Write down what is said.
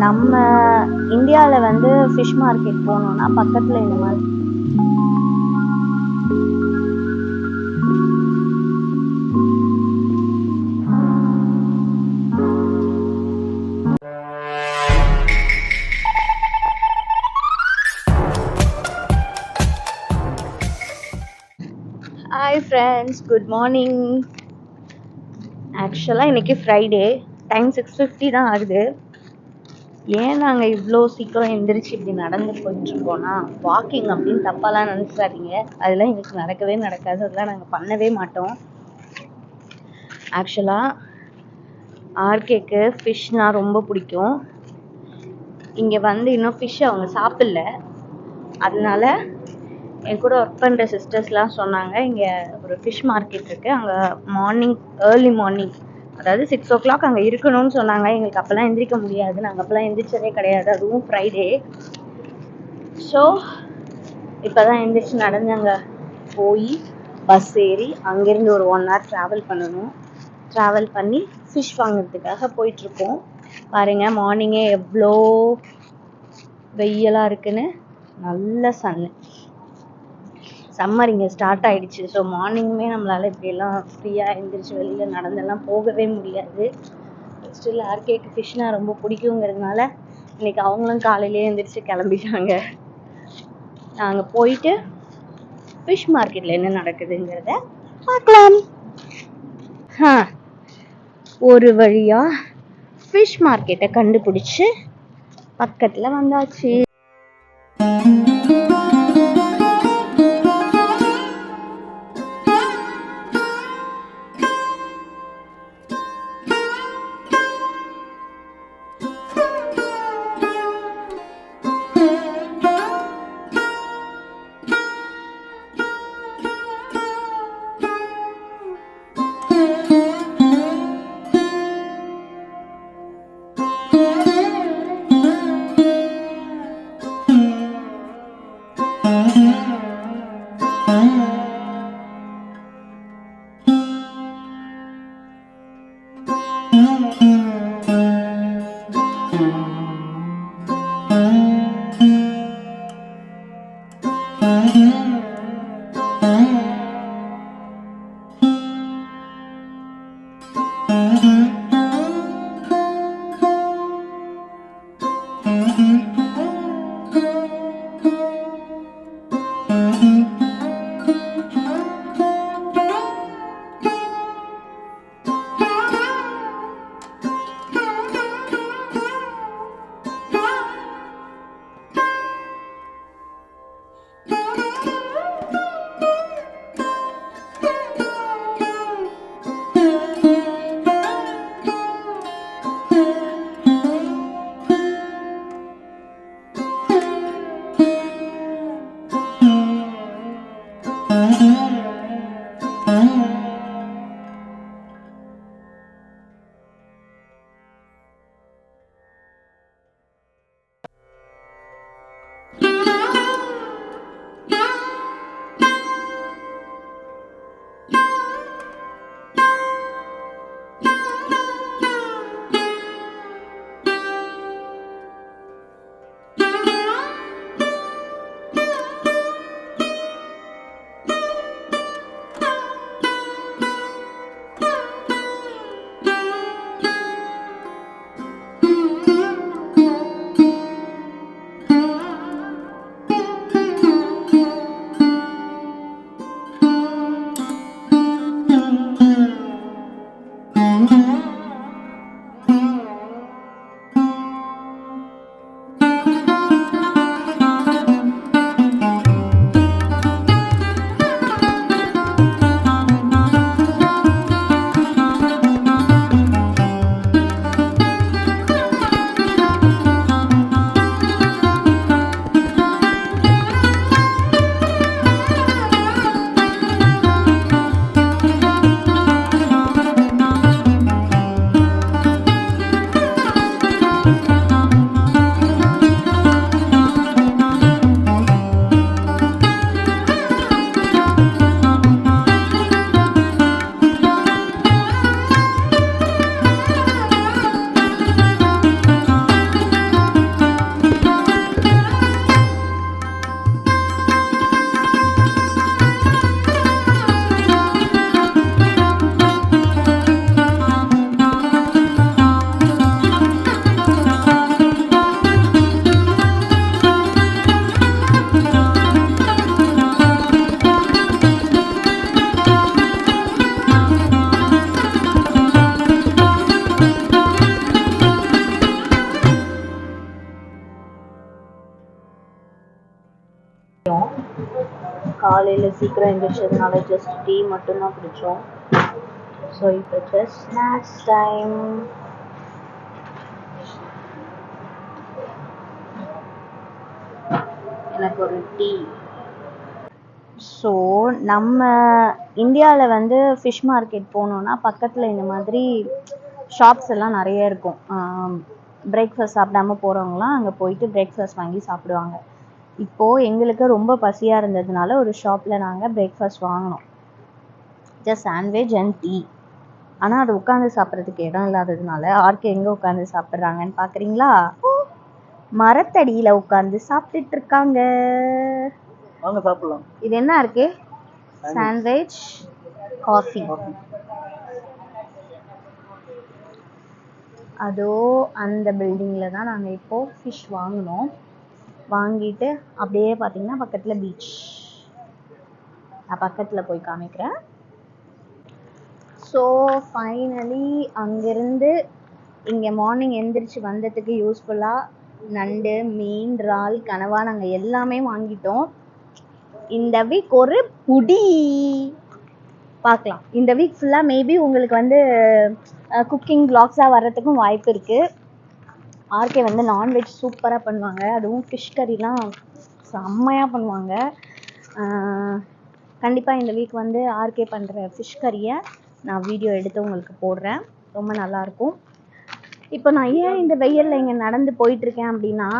நம்ம இந்தியாவில் வந்து ஃபிஷ் மார்க்கெட் போனோம்னா பக்கத்தில் இந்த மாதிரி ஹாய் ஃப்ரெண்ட்ஸ், குட் மார்னிங். ஆக்சுவலாக இன்றைக்கி ஃப்ரைடே, டைம் 6:50 தான் ஆகுது. ஏன் நாங்கள் இவ்வளோ சீக்கிரம் எந்திரிச்சு இப்படி நடந்து போயிட்டுருக்கோன்னா, வாக்கிங் அப்படின்னு தப்பாலாம் நினச்சிடாதீங்க. அதெல்லாம் எங்களுக்கு நடக்கவே நடக்காது, அதெல்லாம் நாங்கள் பண்ணவே மாட்டோம். ஆக்சுவலாக ஆர்கேக்கு ஃபிஷ்னால் ரொம்ப பிடிக்கும். இங்கே வந்து இன்னும் ஃபிஷ் அவங்க சாப்பிடல, அதனால என் கூட ஒர்க் பண்ணுற சிஸ்டர்ஸ்லாம் சொன்னாங்க, இங்கே ஒரு ஃபிஷ் மார்க்கெட் இருக்குது, அங்கே ஏர்லி மார்னிங் அதாவது 6 o'clock அங்கே இருக்கணும்னு சொன்னாங்க. எங்களுக்கு அப்போல்லாம் எந்திரிக்க முடியாது, நாங்கள் அப்போல்லாம் எந்திரிச்சதே கிடையாது, அதுவும் ஃப்ரைடே. ஸோ இப்போ தான் எந்திரிச்சு நடந்தாங்க போய் பஸ் ஏறி அங்கேருந்து ஒரு 1 hour ட்ராவல் பண்ணணும். ட்ராவல் பண்ணி ஃபிஷ் வாங்கிறதுக்காக போயிட்டுருக்கோம். பாருங்கள், மார்னிங்கே எவ்வளோ வெயிலாக இருக்குன்னு. நல்ல சன்னு, சம்மர் இங்கே ஸ்டார்ட் ஆகிடுச்சு. ஸோ மார்னிங்குமே நம்மளால் இப்படியெல்லாம் ஃப்ரீயாக எழுந்திரிச்சு வெளியில் நடந்தெல்லாம் போகவே முடியாது. ஸ்டில் ஆர்கேக்கு ஃபிஷ்னால் ரொம்ப பிடிக்குங்கிறதுனால இன்றைக்கி அவங்களும் காலையிலே எழுந்திரிச்சு கிளம்பிட்டாங்க. நாங்கள் போயிட்டு ஃபிஷ் மார்க்கெட்டில் என்ன நடக்குதுங்கிறத பார்க்கலாம். ஒரு வழியாக ஃபிஷ் மார்க்கெட்டை கண்டுபிடிச்சி பக்கத்தில் வந்தாச்சு. காலையில் சீக்கிரம் எழுந்திரிச்சதுனால ஜஸ்ட் டீ மட்டும்தான் குடித்தோம். ஸோ இப்போ ஜஸ்ட் ஸ்நாக்ஸ் டைம். எனக்கு ஒரு டீ. ஸோ நம்ம இந்தியாவில் வந்து ஃபிஷ் மார்க்கெட் போனோன்னா பக்கத்தில் இந்த மாதிரி ஷாப்ஸ் எல்லாம் நிறைய இருக்கும். பிரேக்ஃபாஸ்ட் சாப்பிடாம போகிறவங்களாம் அங்கே போயிட்டு பிரேக்ஃபாஸ்ட் வாங்கி சாப்பிடுவாங்க. இப்போது எங்களுக்கு ரொம்ப பசியாக இருந்ததுனால ஒரு ஷாப்பில் நாங்கள் பிரேக்ஃபாஸ்ட் வாங்கினோம். Just sandwich and tea. ஆனால் அது உட்காந்து சாப்பிட்றதுக்கு இடம் இல்லாததுனால ஆர்கே எங்கே உட்காந்து சாப்பிட்றாங்கன்னு பார்க்குறீங்களா? மரத்தடியில் உட்காந்து சாப்பிட்டுட்டு இருக்காங்க. வாங்க சாப்பிடலாம். இது என்ன இருக்கு? Sandwich, coffee. அதோ அந்த பில்டிங்கில் தான் நாங்கள் இப்போது ஃபிஷ் வாங்கினோம். வாங்கிட்டு அப்படியே பார்த்தீங்கன்னா பக்கத்தில் பீச். நான் பக்கத்தில் போய் காமிக்கிறேன். ஸோ ஃபைனலி அங்கேருந்து இங்கே மார்னிங் எந்திரிச்சு வந்ததுக்கு யூஸ்ஃபுல்லாக நண்டு, மீன், இறால், கனவா நாங்கள் எல்லாமே வாங்கிட்டோம். இந்த வீக் ஒரு புடி பார்க்கலாம். இந்த வீக் ஃபுல்லாக மேபி உங்களுக்கு வந்து குக்கிங் வ்ளாக்ஸாக வர்றதுக்கும் வாய்ப்பு இருக்குது. ஆர்கே வந்து நான்வெஜ் சூப்பராக பண்ணுவாங்க. அதுவும் ஃபிஷ் கறிலாம் செம்மையாக பண்ணுவாங்க. கண்டிப்பாக இந்த வீக் வந்து ஆர்கே பண்ணுற ஃபிஷ் கறியை நான் வீடியோ எடுத்து உங்களுக்கு போடுறேன். ரொம்ப நல்லாயிருக்கும். இப்போ நான் ஏன் இந்த வெயிலில் இங்கே நடந்து போயிட்டுருக்கேன் அப்படின்னா